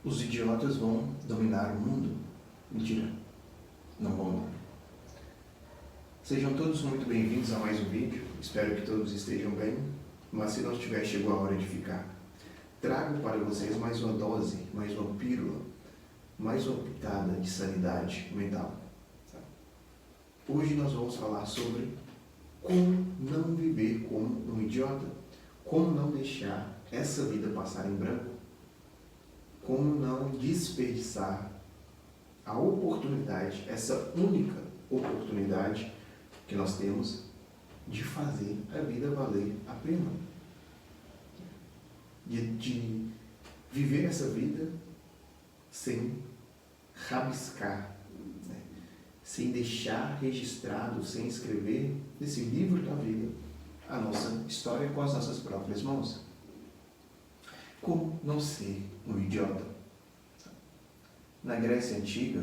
Os idiotas vão dominar o mundo. Mentira, não vão não. Sejam todos muito bem-vindos a mais um vídeo. Espero que todos estejam bem, mas se não estiver, chegou a hora de ficar. Trago para vocês mais uma dose, mais uma pílula, mais uma pitada de sanidade mental. Hoje nós vamos falar sobre como não viver como um idiota, como não deixar essa vida passar em branco, como não desperdiçar a oportunidade, essa única oportunidade que nós temos de fazer a vida valer a pena. De viver essa vida sem rabiscar, né? Sem deixar registrado, sem escrever nesse livro da vida a nossa história com as nossas próprias mãos. Como não ser um idiota? Na Grécia Antiga,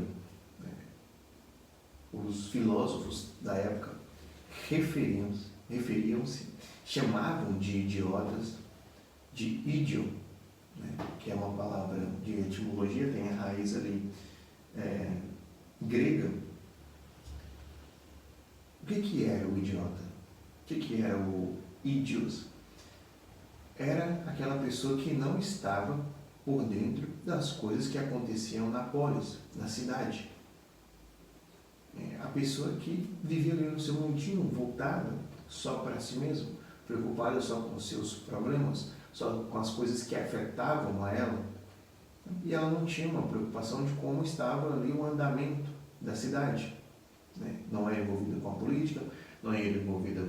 os filósofos da época referiam-se, chamavam de idiotas de idiom, que é uma palavra de etimologia, tem a raiz ali grega. O que era o idiota? O que era o idios? Era aquela pessoa que não estava por dentro das coisas que aconteciam na polis, na cidade. A pessoa que vivia ali no seu mundinho, voltada só para si mesmo, preocupada só com os seus problemas, só com as coisas que afetavam a ela. E ela não tinha uma preocupação de como estava ali o andamento da cidade. Não era envolvida com a política, não era envolvida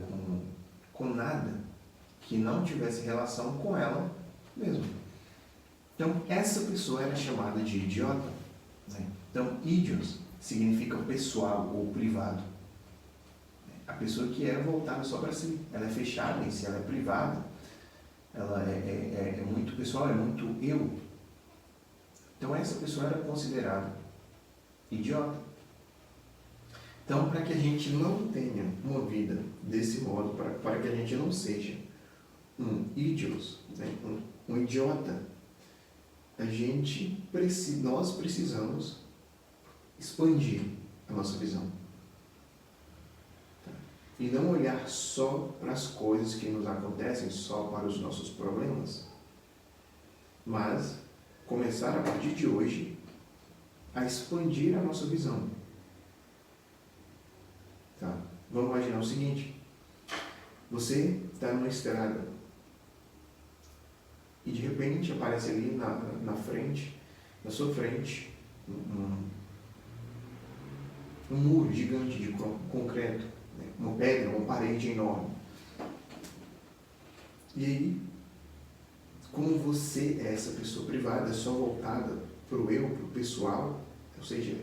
com nada que não tivesse relação com ela mesma. Então, essa pessoa era chamada de idiota. Então, idios significa pessoal ou privado. A pessoa que é voltada só para si. Ela é fechada em si, ela é privada. Ela é muito pessoal, é muito eu. Então, essa pessoa era considerada idiota. Então, para que a gente não tenha uma vida desse modo, para que a gente não seja um idios, um idiota, nós precisamos expandir a nossa visão. E não olhar só para as coisas que nos acontecem, só para os nossos problemas, mas começar a partir de hoje a expandir a nossa visão. Vamos imaginar o seguinte: você está numa estrada e de repente aparece ali na sua frente, um muro gigante de concreto, uma pedra, uma parede enorme. E aí, como você é essa pessoa privada, é só voltada para o eu, para o pessoal, ou seja,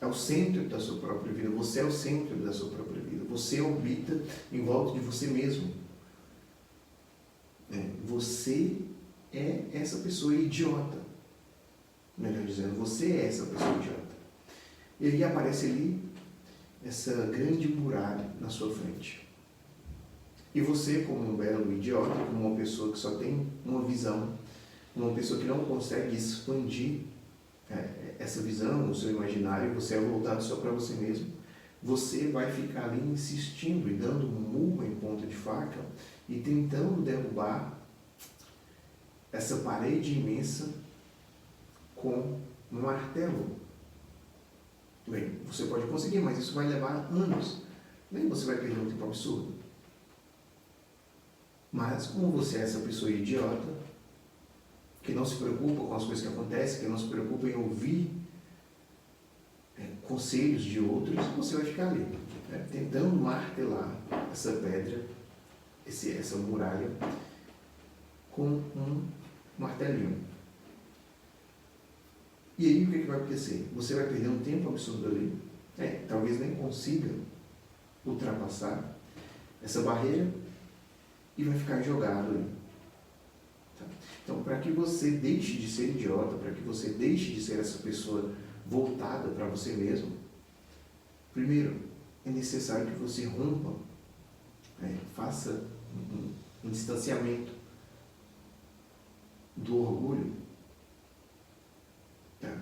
é o centro da sua própria vida, você é o centro da sua própria vida, você orbita em volta de você mesmo. Você é essa pessoa idiota. Melhor dizendo, você é essa pessoa idiota. E aí aparece ali essa grande muralha na sua frente. E você, como um belo idiota, como uma pessoa que só tem uma visão, uma pessoa que não consegue expandir essa visão, o seu imaginário, você é voltado só para você mesmo, você vai ficar ali insistindo e dando um murro em ponta de faca e tentando derrubar essa parede imensa com um martelo. Bem, você pode conseguir, mas isso vai levar anos. Nem você vai perder um tempo absurdo. Mas como você é essa pessoa idiota, que não se preocupa com as coisas que acontecem, que não se preocupa em ouvir conselhos de outros, você vai ficar ali, tentando martelar essa pedra, essa muralha, com um martelinho. E aí o que vai acontecer? Você vai perder um tempo absurdo ali, talvez nem consiga ultrapassar essa barreira e vai ficar jogado ali. Então, para que você deixe de ser idiota, para que você deixe de ser essa pessoa voltada para você mesmo, primeiro, é necessário que você rompa, faça um distanciamento do orgulho. Tá?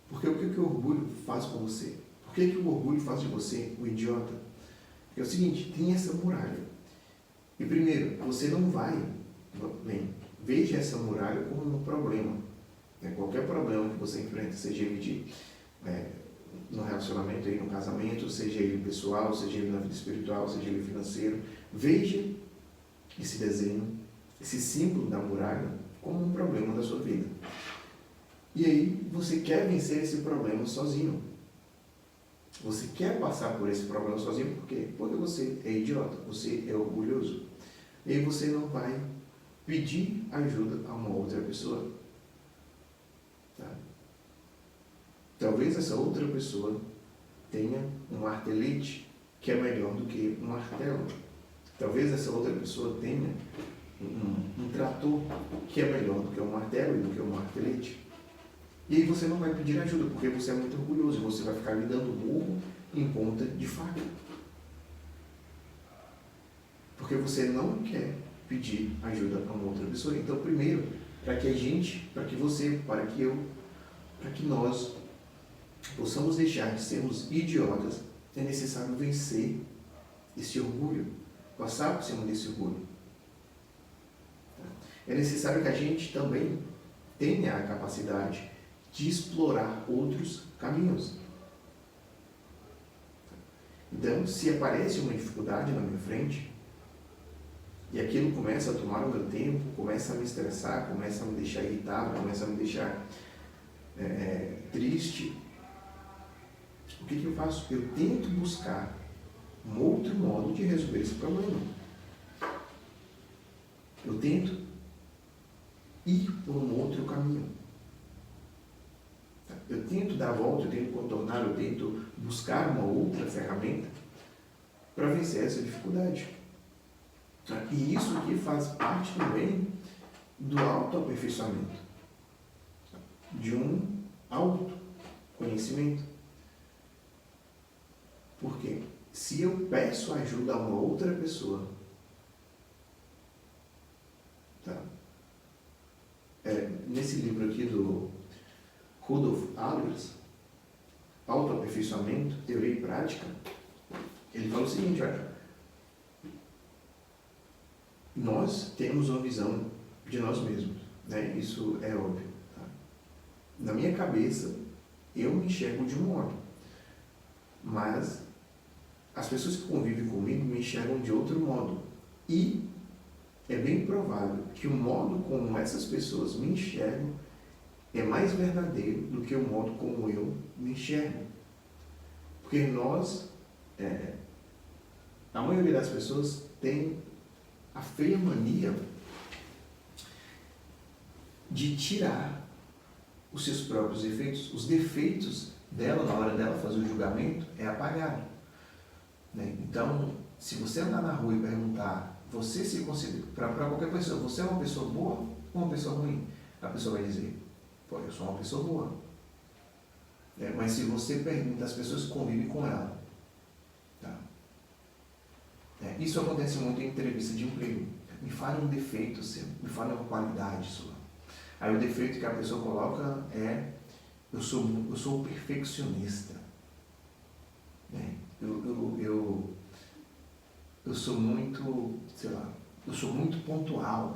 Porque o que o orgulho faz com você? Por que o orgulho faz de você um idiota? Porque é o seguinte, tem essa muralha. E primeiro, você não vai, bem, veja essa muralha como um problema. Né? Qualquer problema que você enfrenta, seja ele no relacionamento, aí, no casamento, seja ele pessoal, seja ele na vida espiritual, seja ele financeiro, veja esse desenho, esse símbolo da muralha como um problema da sua vida. E aí você quer vencer esse problema sozinho. Você quer passar por esse problema sozinho, por quê? Porque você é idiota, você é orgulhoso. E aí você não vai pedir ajuda a uma outra pessoa. Tá? Talvez essa outra pessoa tenha um martelete que é melhor do que um martelo. Talvez essa outra pessoa tenha um trator que é melhor do que um martelo e do que um martelete. E aí você não vai pedir ajuda, porque você é muito orgulhoso, você vai ficar lhe dando burro em ponta de faca. Porque você não quer pedir ajuda a uma outra pessoa. Então, primeiro, para que nós possamos deixar de sermos idiotas, é necessário vencer esse orgulho, passar por cima desse orgulho. É necessário que a gente também tenha a capacidade de explorar outros caminhos. Então, se aparece uma dificuldade na minha frente, e aquilo começa a tomar o meu tempo, começa a me estressar, começa a me deixar irritado, começa a me deixar triste, o que eu faço? Eu tento buscar um outro modo de resolver esse problema. Eu tento ir por um outro caminho. Eu tento dar a volta, eu tento contornar, eu tento buscar uma outra ferramenta para vencer essa dificuldade. E isso aqui faz parte também do autoaperfeiçoamento, de um autoconhecimento. Porque se eu peço ajuda a uma outra pessoa, tá? Nesse livro aqui do Rudolf Allers, Autoaperfeiçoamento, Teoria e Prática, ele fala o seguinte, olha, nós temos uma visão de nós mesmos, né? Isso é óbvio. Tá? Na minha cabeça, eu me enxergo de um modo, mas as pessoas que convivem comigo me enxergam de outro modo. E é bem provável que o modo como essas pessoas me enxergam é mais verdadeiro do que o modo como eu me enxergo. Porque a maioria das pessoas tem a feia mania de tirar os seus próprios defeitos. Os defeitos dela, na hora dela fazer o julgamento, é apagado. Né? Então, se você andar na rua e perguntar, você se considera, para qualquer pessoa, você é uma pessoa boa ou uma pessoa ruim? A pessoa vai dizer, pô, eu sou uma pessoa boa. Mas se você pergunta, as pessoas que convivem com ela. Tá? Isso acontece muito em entrevista de emprego. Me fale um defeito seu, me fale uma qualidade sua. Aí o defeito que a pessoa coloca é, eu sou perfeccionista. Eu sou muito, sei lá, eu sou muito pontual.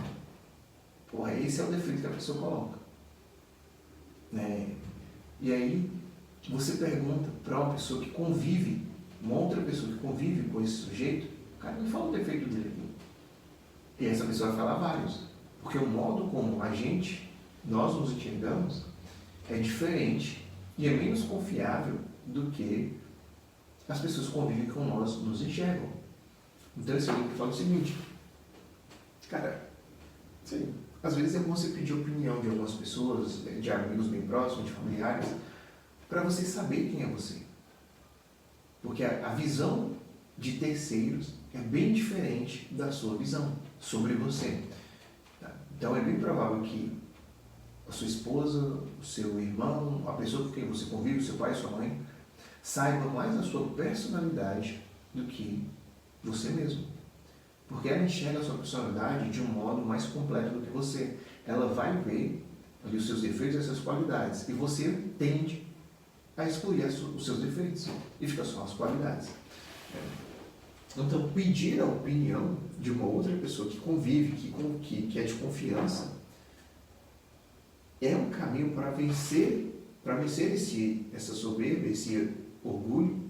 Porra, esse é o defeito que a pessoa coloca. E aí, você pergunta para uma pessoa que convive, uma outra pessoa que convive com esse sujeito, cara, me fala o defeito dele aqui. E essa pessoa vai falar vários. Porque o modo como nós nos enxergamos, é diferente e é menos confiável do que as pessoas que convivem com nós nos enxergam. Então esse livro fala o seguinte, cara, sim, às vezes é bom você pedir opinião de algumas pessoas, de amigos bem próximos, de familiares, para você saber quem é você. Porque a visão de terceiros é bem diferente da sua visão sobre você. Tá? Então é bem provável que a sua esposa, o seu irmão, a pessoa com quem você convive, o seu pai, sua mãe, saiba mais da sua personalidade do que você mesmo. Porque ela enxerga a sua personalidade de um modo mais completo do que você. ela vai ver ali os seus defeitos e as suas qualidades. E você tende a excluir os seus defeitos e fica só as qualidades. Então, pedir a opinião de uma outra pessoa que convive, que é de confiança, é um caminho para vencer essa soberba, esse orgulho,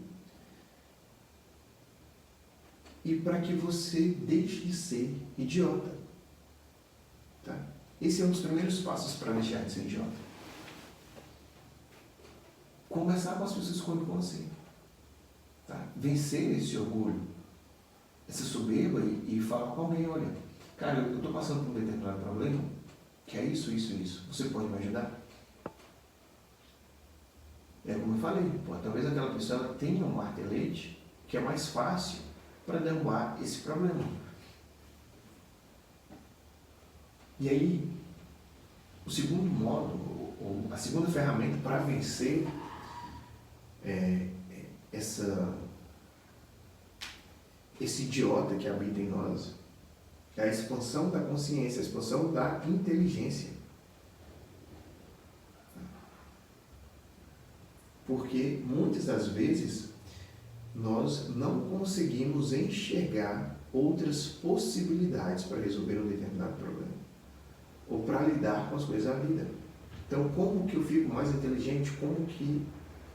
e para que você deixe de ser idiota. Tá? Esse é um dos primeiros passos para deixar de ser idiota. Conversar com as pessoas que convivem com você. Tá? Vencer esse orgulho, essa soberba e falar com alguém, olha, cara, eu estou passando por um determinado problema, que é isso, isso, isso. Você pode me ajudar? É como eu falei, talvez aquela pessoa tenha um martelete que é mais fácil para derrubar esse problema. E aí, o segundo modo, ou a segunda ferramenta para vencer esse idiota que habita em nós é a expansão da consciência, a expansão da inteligência. Porque muitas das vezes nós não conseguimos enxergar outras possibilidades para resolver um determinado problema ou para lidar com as coisas da vida. Então, como que eu fico mais inteligente? Como que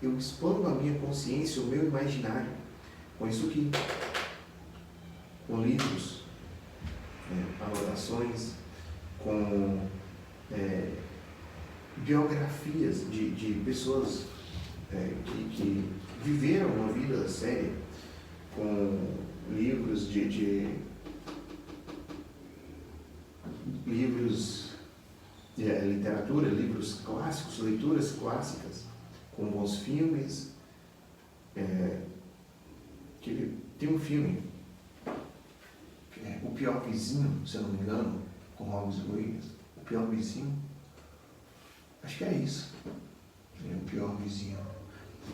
eu expando a minha consciência, o meu imaginário? Com isso aqui, com livros, anotações, com biografias de pessoas que viveram uma vida séria, com livros livros de literatura, livros clássicos, leituras clássicas, com bons filmes. Tem um filme, O Pior Vizinho, se eu não me engano, com Robin Williams. O Pior Vizinho, acho que é isso. O Pior Vizinho.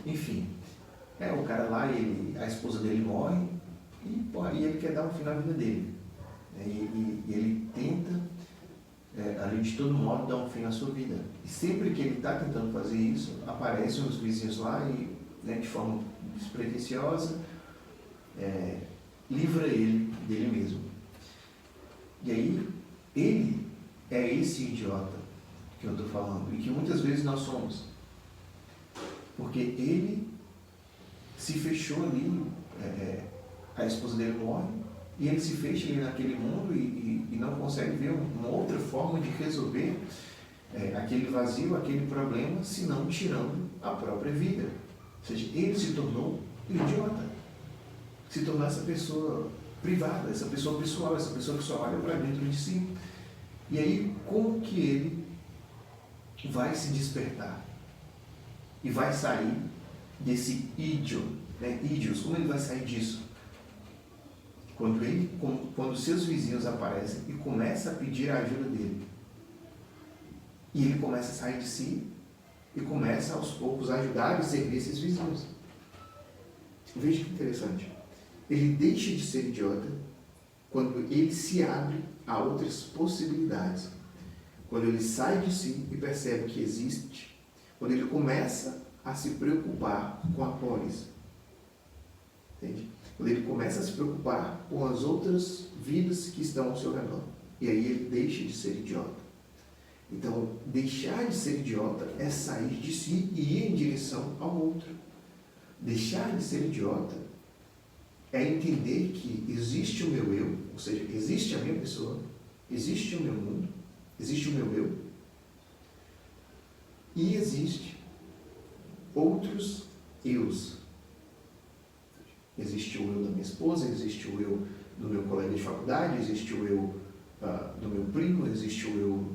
Enfim, o cara lá, a esposa dele morre e ele quer dar um fim na vida dele. E ele tenta, ali de todo modo, dar um fim na sua vida. E sempre que ele está tentando fazer isso, aparecem os vizinhos lá e, de forma despretensiosa, livra ele dele mesmo. E aí, ele é esse idiota que eu estou falando, e que muitas vezes nós somos. Porque ele se fechou ali, a esposa dele morre, e ele se fecha ali naquele mundo e não consegue ver uma outra forma de resolver aquele vazio, aquele problema, senão tirando a própria vida. Ou seja, ele se tornou idiota, se tornou essa pessoa privada, essa pessoa pessoal, essa pessoa que só olha para dentro de si. E aí, como que ele vai se despertar e vai sair desse ídios, como ele vai sair disso? Quando seus vizinhos aparecem e começa a pedir a ajuda dele. E ele começa a sair de si e começa aos poucos a ajudar e servir esses vizinhos. Veja que interessante. Ele deixa de ser idiota quando ele se abre a outras possibilidades. Quando ele sai de si e percebe que existe. Quando ele começa a se preocupar com a polis. Entende? Quando ele começa a se preocupar com as outras vidas que estão ao seu redor. E aí ele deixa de ser idiota. Então, deixar de ser idiota é sair de si e ir em direção ao outro. Deixar de ser idiota é entender que existe o meu eu, ou seja, existe a minha pessoa, existe o meu mundo, existe o meu eu, e existe outros eus. Existe o eu da minha esposa, existe o eu do meu colega de faculdade, existe o eu do meu primo, existe o eu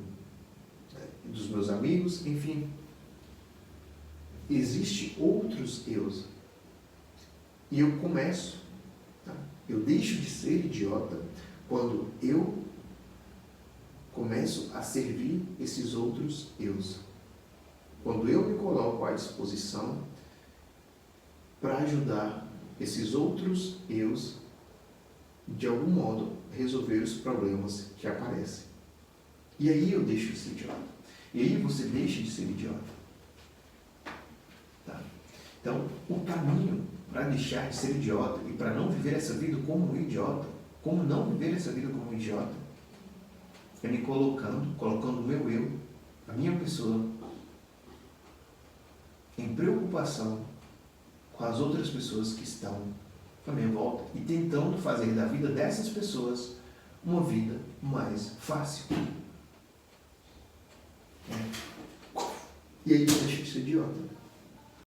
dos meus amigos, enfim. Existem outros eus. E eu começo, eu deixo de ser idiota quando eu começo a servir esses outros eus. Quando eu me coloco à disposição para ajudar esses outros eus, de algum modo, resolver os problemas que aparecem. E aí eu deixo de ser idiota. E aí você deixa de ser idiota. Tá? Então, o caminho para deixar de ser idiota e para não viver essa vida como um idiota, como não viver essa vida como um idiota, é me colocando o meu eu, a minha pessoa, em preocupação com as outras pessoas que estão à minha volta e tentando fazer da vida dessas pessoas uma vida mais fácil. E aí eu deixo de ser idiota.